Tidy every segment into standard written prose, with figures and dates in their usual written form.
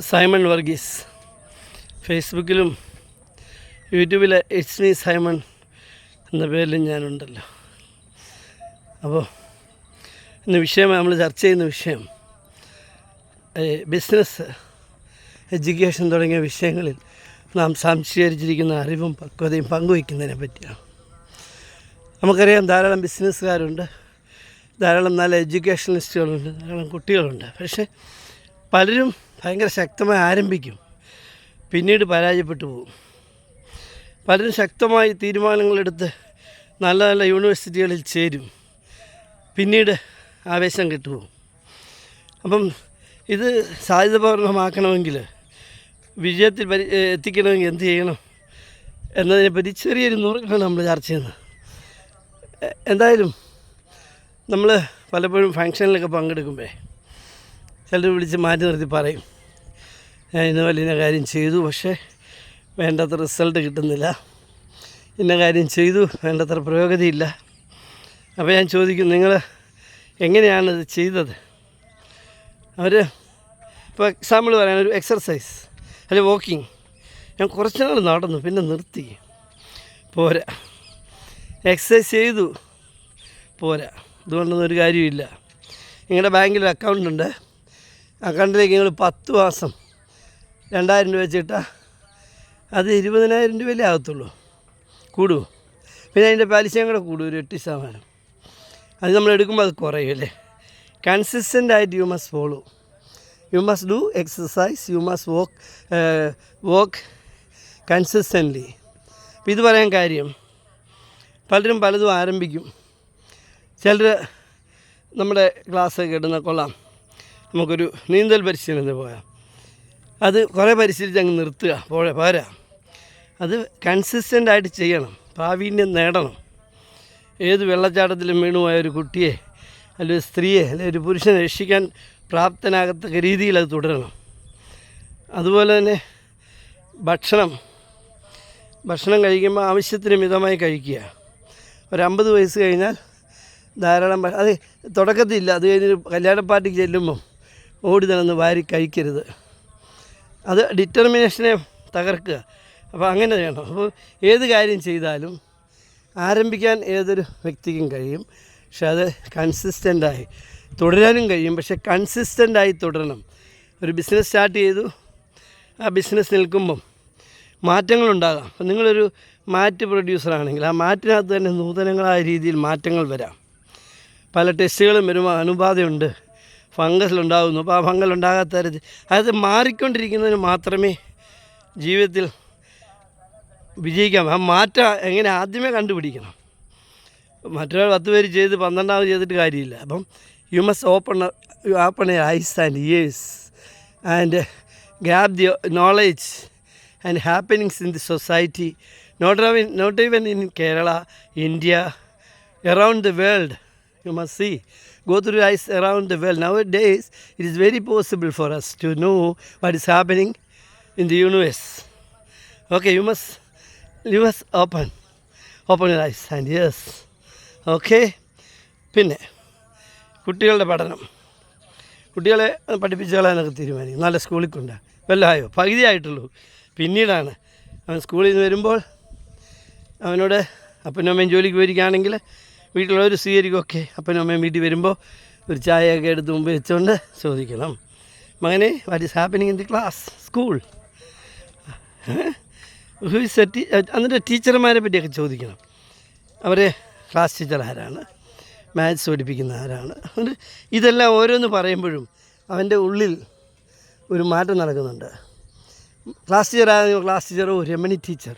Simon Varghese. ഫേസ്ബുക്കിലും യൂട്യൂബിലെ it's me Simon എന്ന പേരിലും ഞാനുണ്ടല്ലോ. അപ്പോൾ ഇന്ന് വിഷയം നമ്മൾ ചർച്ച ചെയ്യുന്ന വിഷയം ബിസിനസ്, എഡ്യൂക്കേഷൻ തുടങ്ങിയ വിഷയങ്ങളിൽ നാം സംശീകരിച്ചിരിക്കുന്ന അറിവും പക്വതയും പങ്കുവയ്ക്കുന്നതിനെ പറ്റിയാണ്. നമുക്കറിയാം, ധാരാളം ബിസിനസ്സുകാരുണ്ട്, ധാരാളം നല്ല എഡ്യൂക്കേഷണലിസ്റ്റുകളുണ്ട്, ധാരാളം കുട്ടികളുണ്ട്. പക്ഷേ പലരും ഭയങ്കര ശക്തമായി ആരംഭിക്കും, പിന്നീട് പരാജയപ്പെട്ടു പോകും. പലരും ശക്തമായി തീരുമാനങ്ങളെടുത്ത് നല്ല നല്ല യൂണിവേഴ്സിറ്റികളിൽ ചേരും, പിന്നീട് ആവേശം കിട്ടുപോകും. അപ്പം ഇത് സാധ്യതപൂർണ്ണമാക്കണമെങ്കിൽ, വിജയത്തിൽ എത്തിക്കണമെങ്കിൽ എന്ത് ചെയ്യണം എന്നതിനെപ്പറ്റി ചെറിയൊരു നുറുക്കാണ് നമ്മൾ ചർച്ച ചെയ്യുന്നത്. എന്തായാലും നമ്മൾ പലപ്പോഴും ഫങ്ഷനിലൊക്കെ പങ്കെടുക്കുമ്പോൾ ചിലർ വിളിച്ച് മാറ്റി നിർത്തി പറയും, ഞാൻ ഇന്ന വലിയ കാര്യം ചെയ്തു, പക്ഷേ വേണ്ടത്ര റിസൾട്ട് കിട്ടുന്നില്ല, ഇന്ന കാര്യം ചെയ്തു, വേണ്ടത്ര പുരോഗതിയില്ല. അപ്പോൾ ഞാൻ ചോദിക്കും, നിങ്ങൾ എങ്ങനെയാണ് ഇത് ചെയ്തത്? അവർ ഇപ്പോൾ എക്സാമ്പിൾ പറയാൻ, ഒരു എക്സർസൈസ് അല്ലെങ്കിൽ വാക്കിങ്, ഞാൻ കുറച്ച് നാൾ നടന്നു, പിന്നെ നിർത്തി, പോരാ. എക്സസൈസ് ചെയ്തു, പോരാ. ഇതുകൊണ്ടൊന്നും ഒരു കാര്യമില്ല. നിങ്ങളുടെ ബാങ്കിൽ ഒരു അക്കൗണ്ടുണ്ട്, അക്കൗണ്ടിലേക്ക് നിങ്ങൾ 10 മാസം 2000 രൂപ വെച്ചിട്ടാൽ അത് 20,000 രൂപയല്ലേ ആകത്തുള്ളൂ, കൂടുമോ? പിന്നെ അതിൻ്റെ പലിശയും കൂടെ കൂടും, ഒരു 8%. അത് നമ്മൾ എടുക്കുമ്പോൾ അത് കുറയും അല്ലേ. കൺസിസ്റ്റൻ്റ് ആയിട്ട് you must follow, you must do exercise, you must work consistently. അപ്പോൾ ഇത് പറയാൻ കാര്യം, പലരും പലതും ആരംഭിക്കും. ചിലർ നമ്മുടെ ക്ലാസ്സൊക്കെ ഇടുന്ന കൊള്ളാം, നമുക്കൊരു നീന്തൽ പരിശീലനത്തിന് പോയാൽ അത് കുറേ പരിശീലിച്ച് അങ്ങ് നിർത്തുക, പോരാ. അത് കൺസിസ്റ്റൻ്റായിട്ട് ചെയ്യണം, പ്രാവീണ്യം നേടണം. ഏത് വെള്ളച്ചാട്ടത്തിലും വീണുപോയ ഒരു കുട്ടിയെ അല്ലെങ്കിൽ ഒരു സ്ത്രീയെ അല്ലെങ്കിൽ ഒരു പുരുഷനെ രക്ഷിക്കാൻ പ്രാപ്തനാകത്തക്ക രീതിയിൽ അത് തുടരണം. അതുപോലെ തന്നെ ഭക്ഷണം കഴിക്കുമ്പോൾ ആവശ്യത്തിന് മിതമായി കഴിക്കുക. ഒരു 50 വയസ്സ് കഴിഞ്ഞാൽ ധാരാളം അത് തുടക്കത്തില്ല, അത് കഴിഞ്ഞ് കല്യാണ പാർട്ടിക്ക് ചെല്ലുമ്പം ഓടി നടന്ന് വാരി കഴിക്കരുത്. അത് ഡിറ്റർമിനേഷനെ തകർക്കുക. അപ്പോൾ അങ്ങനെ ചെയ്യണം. അപ്പോൾ ഏത് കാര്യം ചെയ്താലും ആരംഭിക്കാൻ ഏതൊരു വ്യക്തിക്കും കഴിയും, പക്ഷെ അത് കൺസിസ്റ്റൻ്റായി തുടരാനും കഴിയും. പക്ഷെ കൺസിസ്റ്റൻ്റായി തുടരണം. ഒരു ബിസിനസ് സ്റ്റാർട്ട് ചെയ്തു, ആ ബിസിനസ് നിൽക്കുമ്പം മാറ്റങ്ങളുണ്ടാകാം. അപ്പം നിങ്ങളൊരു മാറ്റ് പ്രൊഡ്യൂസറാണെങ്കിൽ ആ മാറ്റിനകത്ത് തന്നെ നൂതനങ്ങളായ രീതിയിൽ മാറ്റങ്ങൾ വരാം. പല ടെസ്റ്റുകളും വരുമ്പോൾ അണുബാധയുണ്ട്, ഫംഗസിലുണ്ടാകുന്നു. അപ്പോൾ ആ ഫംഗൽ ഉണ്ടാകാത്ത തരത്തിൽ അത് മാറിക്കൊണ്ടിരിക്കുന്നതിന് മാത്രമേ ജീവിതത്തിൽ വിജയിക്കാം. ആ മാറ്റം എങ്ങനെ ആദ്യമേ കണ്ടുപിടിക്കണം. മറ്റൊരാൾ 10 പേര് ചെയ്ത് 12ാമത് ചെയ്തിട്ട് കാര്യമില്ല. അപ്പം you must open your eyes and years and grab the knowledge and happenings in the society, not even in Kerala, India, around the world. You must see, go through eyes around the world. Nowadays it is very possible for us to know what is happening in the universe. Okay, you must open your eyes and ears. Okay. പിന്നെ കുട്ടികളുടെ പഠനം, കുട്ടികളെ പഠിപ്പിച്ച് കളയാനൊക്കെ തീരുമാനിക്കും. നല്ല സ്കൂളിൽ കൊണ്ടാണ് വല്ലതായോ, പകുതി ആയിട്ടുള്ളൂ. പിന്നീടാണ് അവൻ സ്കൂളിൽ നിന്ന് വരുമ്പോൾ അവനോട് അപ്പനും അമ്മയും ജോലിക്ക് പോയിരിക്കുകയാണെങ്കിൽ വീട്ടിലുള്ളവർ സ്വീകരിക്കും. ഒക്കെ അപ്പനും അമ്മയും വീട്ടിൽ വരുമ്പോൾ ഒരു ചായയൊക്കെ എടുത്ത് മുമ്പ് വെച്ചുകൊണ്ട് ചോദിക്കണം, മകനെ what is happening in the class, school, എന്നിട്ട് ടീച്ചർമാരെ പറ്റിയൊക്കെ ചോദിക്കണം. അവരെ ക്ലാസ് ടീച്ചർ ആരാണ്, മാത്സ് പഠിപ്പിക്കുന്ന ആരാണ്. ഇതെല്ലാം ഓരോന്ന് പറയുമ്പോഴും അവൻ്റെ ഉള്ളിൽ ഒരു മാറ്റം നടക്കുന്നുണ്ട്. ക്ലാസ് ടീച്ചറാണെങ്കിൽ ക്ലാസ് ടീച്ചറോ രമണി ടീച്ചർ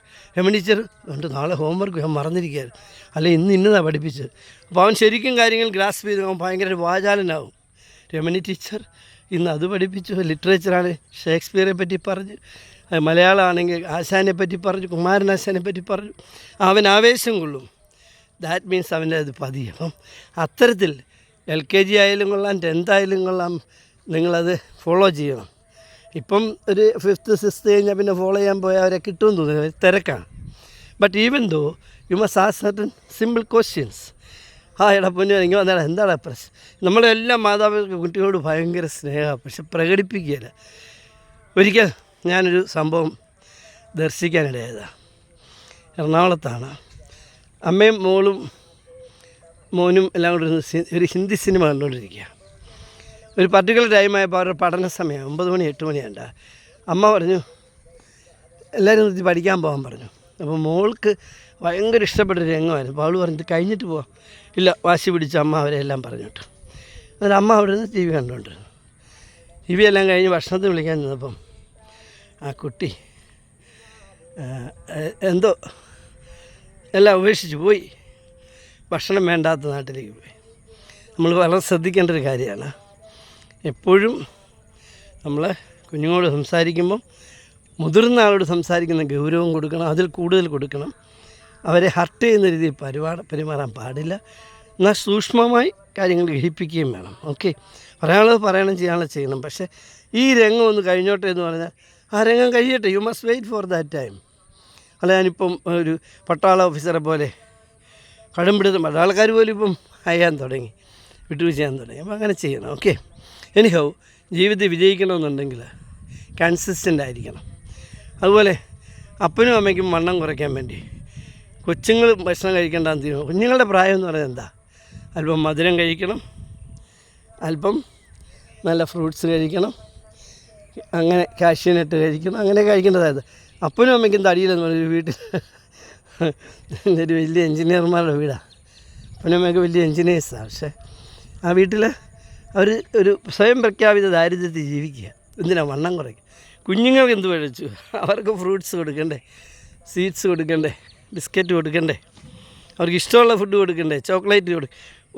ഉണ്ട്, നാളെ ഹോംവർക്ക് ഞാൻ മറന്നിരിക്കുകയായിരുന്നു, അല്ലെ ഇന്ന് ഇന്നതാണ് പഠിപ്പിച്ചത്. അപ്പോൾ അവൻ ശരിക്കും കാര്യങ്ങൾ ഗ്രാസ്പ് ചെയ്ത് അവൻ ഭയങ്കര വാചാലനാവും. രമണി ടീച്ചർ ഇന്ന് അത് പഠിപ്പിച്ചു, ലിറ്ററേച്ചറാണ് ഷേക്സ്പിയറെ പറ്റി പറഞ്ഞു, മലയാളമാണെങ്കിൽ ആശാനെ പറ്റി പറഞ്ഞു, കുമാരനാശാനെ പറ്റി പറഞ്ഞു. അവൻ ആവേശം കൊള്ളും. ദാറ്റ് മീൻസ് അവൻ്റെ അത് പതിയെ. അപ്പം അത്തരത്തിൽ LKG ആയാലും കൊള്ളാം, 10th ആയാലും കൊള്ളാം, നിങ്ങളത് ഫോളോ ചെയ്യണം. ഇപ്പം ഒരു 5th 6th കഴിഞ്ഞാൽ പിന്നെ ഫോളോ ചെയ്യാൻ പോയാൽ അവരെ കിട്ടുമെന്ന് തോന്നുന്നത് തിരക്കാണ്. But even though you must ask certain simple questions. എടാ പൊന്നു നിങ്ങൾ വന്നാണ്, എന്താണ് പ്രശ്നം? നമ്മളെല്ലാം മാതാപിതാക്കൾ കുട്ടികളോട് ഭയങ്കര സ്നേഹമാണ്, പക്ഷെ പ്രകടിപ്പിക്കുകയില്ല. ഒരിക്കൽ ഞാനൊരു സംഭവം ദർശിക്കാനിടയായതാണ്. എറണാകുളത്താണ്. അമ്മയും മോനും എല്ലാം കൂടി ഒരു ഹിന്ദി സിനിമ കണ്ടുകൊണ്ടിരിക്കുക. ഒരു പർട്ടിക്കുലർ ടൈമായപ്പോൾ അവരുടെ പഠന സമയം 9 മണി 8 മണിയാണ്ട. അമ്മ പറഞ്ഞു എല്ലാവരും നിർത്തി പഠിക്കാൻ പോകാൻ പറഞ്ഞു. അപ്പോൾ മോൾക്ക് ഭയങ്കര ഇഷ്ടപ്പെട്ട രംഗമായിരുന്നു. അപ്പോൾ അവൾ പറഞ്ഞിട്ട് കഴിഞ്ഞിട്ട് പോവാം. ഇല്ല, വാശി പിടിച്ച അമ്മ അവരെല്ലാം പറഞ്ഞിട്ട്. എന്നിട്ട് അമ്മ അവിടെ നിന്ന് TV കണ്ടുകൊണ്ടിരുന്നു. TV എല്ലാം കഴിഞ്ഞ് ഭക്ഷണത്തിന് വിളിക്കാൻ നിന്നപ്പം ആ കുട്ടി എന്തോ എല്ലാം ഉപേക്ഷിച്ച് പോയി. ഭക്ഷണം വേണ്ടാത്ത നാട്ടിലേക്ക് പോയി. നമ്മൾ വളരെ ശ്രദ്ധിക്കേണ്ട ഒരു കാര്യമാണ്. എപ്പോഴും നമ്മൾ കുഞ്ഞുങ്ങളോട് സംസാരിക്കുമ്പം മുതിർന്ന ആളോട് സംസാരിക്കുന്ന ഗൗരവം കൊടുക്കണം, അതിൽ കൂടുതൽ കൊടുക്കണം. അവരെ ഹർട്ട് ചെയ്യുന്ന രീതിയിൽ പെരുമാറാൻ പാടില്ല. എന്നാൽ സൂക്ഷ്മമായി കാര്യങ്ങൾ ഗ്രഹിപ്പിക്കുകയും വേണം. ഓക്കെ, പറയാനുള്ളത് പറയണം, ചെയ്യാനുള്ളത് ചെയ്യണം. പക്ഷേ ഈ രംഗം ഒന്ന് കഴിഞ്ഞോട്ടെ എന്ന് പറഞ്ഞാൽ ആ രംഗം കഴിയട്ടെ. You must wait for that time. അല്ല, ഞാനിപ്പം ഒരു പട്ടാള ഓഫീസറെ പോലെ കടുംപിടുത്തം പട്ടാളക്കാർ പോലും ഇപ്പം അയ്യാൻ തുടങ്ങി, വിട്ടുവീഴ്ച ചെയ്യാൻ തുടങ്ങി. അപ്പോൾ അങ്ങനെ ചെയ്യണം. ഓക്കെ, എനിഹൗ ജീവിതത്തിൽ വിജയിക്കണമെന്നുണ്ടെങ്കിൽ കൺസിസ്റ്റൻ്റ് ആയിരിക്കണം. അതുപോലെ അപ്പനും അമ്മയ്ക്കും വണ്ണം കുറയ്ക്കാൻ വേണ്ടി കൊച്ചുങ്ങൾ ഭക്ഷണം കഴിക്കേണ്ടെന്ന് തീരുമാനം. കുഞ്ഞുങ്ങളുടെ പ്രായം എന്ന് പറയുന്നത് എന്താ? അല്പം മധുരം കഴിക്കണം, അല്പം നല്ല ഫ്രൂട്ട്സ് കഴിക്കണം, അങ്ങനെ കാഷ്യൂനട്ട് കഴിക്കണം, അങ്ങനെ കഴിക്കേണ്ടതായത്. അപ്പനും അമ്മയ്ക്കും തടിയില്ലെന്ന് പറഞ്ഞൊരു വീട്ടിൽ ഒരു വലിയ എൻജിനീയർമാരുടെ വീടാണ്. അപ്പനും അമ്മയൊക്കെ വലിയ എൻജിനീയേഴ്സാണ്. പക്ഷേ ആ വീട്ടിൽ അവർ ഒരു സ്വയം പ്രഖ്യാപിത ദാരിദ്ര്യത്തിൽ ജീവിക്കുക. എന്തിനാണ് വണ്ണം കുറയ്ക്കുക? കുഞ്ഞുങ്ങൾക്ക് എന്ത് കഴിച്ചു? അവർക്ക് ഫ്രൂട്ട്സ് കൊടുക്കണ്ടേ, സ്വീറ്റ്സ് കൊടുക്കണ്ടേ, ബിസ്ക്കറ്റ് കൊടുക്കണ്ടേ, അവർക്ക് ഇഷ്ടമുള്ള ഫുഡ് കൊടുക്കണ്ടേ, ചോക്ലേറ്റ്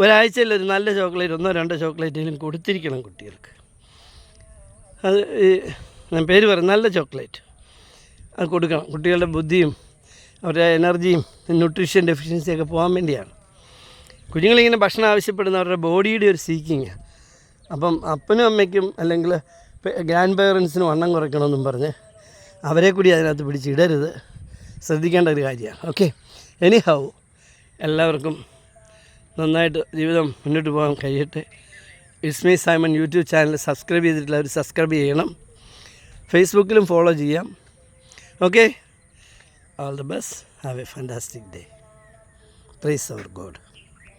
ഒരാഴ്ചയിൽ ഒരു നല്ല ചോക്ലേറ്റ് 1-2 ചോക്ലേറ്റെങ്കിലും കൊടുത്തിരിക്കണം കുട്ടികൾക്ക്. അത് ഞാൻ പേര് പറയും, നല്ല ചോക്ലേറ്റ് അത് കൊടുക്കണം. കുട്ടികളുടെ ബുദ്ധിയും അവരുടെ എനർജിയും ന്യൂട്രീഷൻ ഡെഫിഷ്യൻസിയൊക്കെ പോകാൻ വേണ്ടിയാണ്. കുഞ്ഞുങ്ങളിങ്ങനെ ഭക്ഷണം ആവശ്യപ്പെടുന്ന അവരുടെ ബോഡിയുടെ ഒരു സീക്കിങ്. അപ്പം അപ്പനും അമ്മയ്ക്കും അല്ലെങ്കിൽ ഗ്രാൻഡ് പേരൻസിന് വണ്ണം കുറയ്ക്കണമെന്നും പറഞ്ഞ് അവരെ കൂടി അതിനകത്ത് പിടിച്ചിടരുത്. ശ്രദ്ധിക്കേണ്ട ഒരു കാര്യമാണ്. ഓക്കെ, എനിഹൗ എല്ലാവർക്കും നന്നായിട്ട് ജീവിതം മുന്നോട്ട് പോകാൻ കഴിയട്ടെ. Ismi Simon YouTube channel subscribe ചെയ്തിട്ടുള്ളവർ സബ്സ്ക്രൈബ് ചെയ്യണം. ഫേസ്ബുക്കിലും ഫോളോ ചെയ്യാം. Okay, all the best. Have a fantastic day. Praise our God.